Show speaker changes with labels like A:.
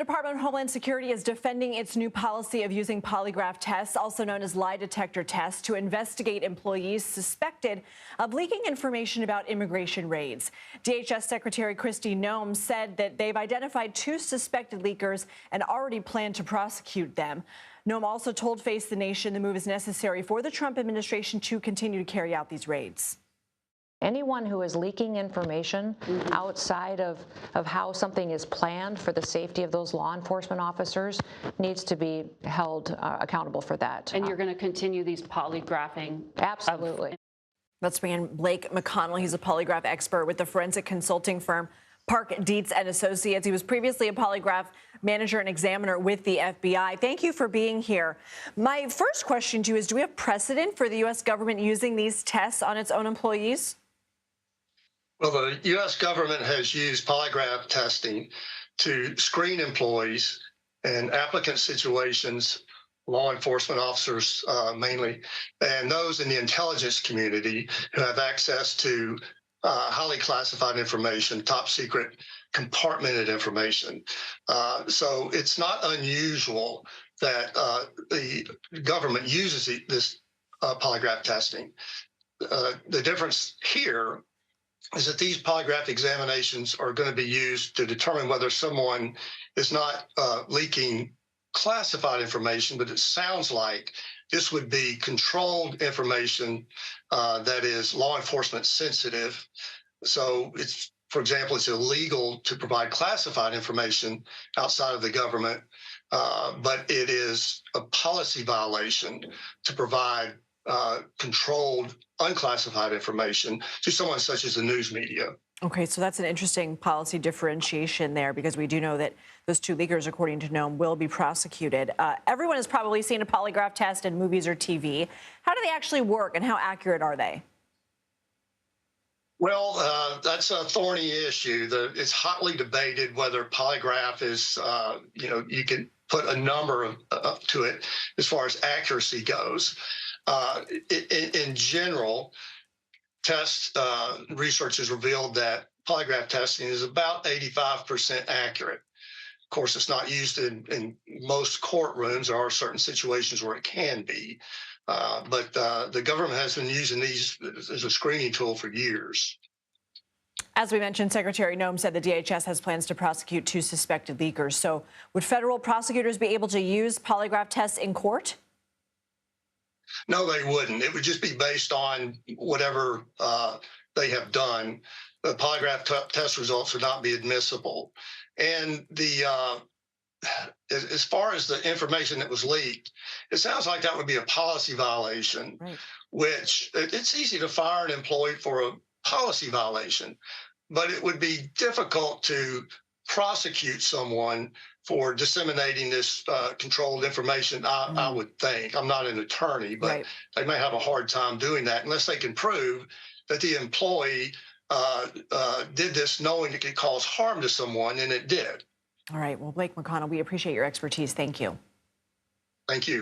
A: Department of Homeland Security is defending its new policy of using polygraph tests, also known as lie detector tests, to investigate employees suspected of leaking information about immigration raids. DHS Secretary Kristi Noem said that they've identified 2 suspected leakers and already plan to prosecute them. Noem also told Face the Nation the move is necessary for the Trump administration to continue to carry out these raids.
B: Anyone who is leaking information outside of how something is planned for the safety of those law enforcement officers needs to be held accountable for that.
C: And you're going to continue these polygraphing?
B: Absolutely.
A: Let's bring in Blake McConnell. He's a polygraph expert with the forensic consulting firm Park Dietz and Associates. He was previously a polygraph manager and examiner with the FBI. Thank you for being here. My first question to you is, do we have precedent for the U.S. government using these tests on its own employees?
D: Well, the U.S. government has used polygraph testing to screen employees in applicant situations, law enforcement officers mainly, and those in the intelligence community who have access to highly classified information, top secret compartmented information. So it's not unusual that the government uses this polygraph testing. The difference here is that these polygraph examinations are going to be used to determine whether someone is not leaking classified information, but it sounds like this would be controlled information that is law enforcement sensitive. So it's, for example, it's illegal to provide classified information outside of the government, but it is a policy violation to provide controlled, unclassified information to someone such as the news media.
A: Okay, so that's an interesting policy differentiation there, because we do know that those 2 leakers, according to Noem, will be prosecuted. Everyone has probably seen a polygraph test in movies or TV. How do they actually work, and how accurate are they?
D: Well, that's a thorny issue. It's hotly debated whether polygraph is, you can put a number up to it as far as accuracy goes. In general, test research has revealed that polygraph testing is about 85% accurate. Of course, it's not used in most courtrooms. There are certain situations where it can be, but the government has been using these as a screening tool for years.
A: As we mentioned, Secretary Noem said the DHS has plans to prosecute 2 suspected leakers. So would federal prosecutors be able to use polygraph tests in court?
D: No, they wouldn't. It would just be based on whatever they have done. The polygraph test results would not be admissible. And as far as the information that was leaked, it sounds like that would be a policy violation, right? Which it's easy to fire an employee for a policy violation, but it would be difficult to prosecute someone for disseminating this controlled information, I would think. I'm not an attorney, but right, they may have a hard time doing that unless they can prove that the employee did this knowing it could cause harm to someone, and it did.
A: All right. Well, Blake McConnell, we appreciate your expertise. Thank you.
D: Thank you.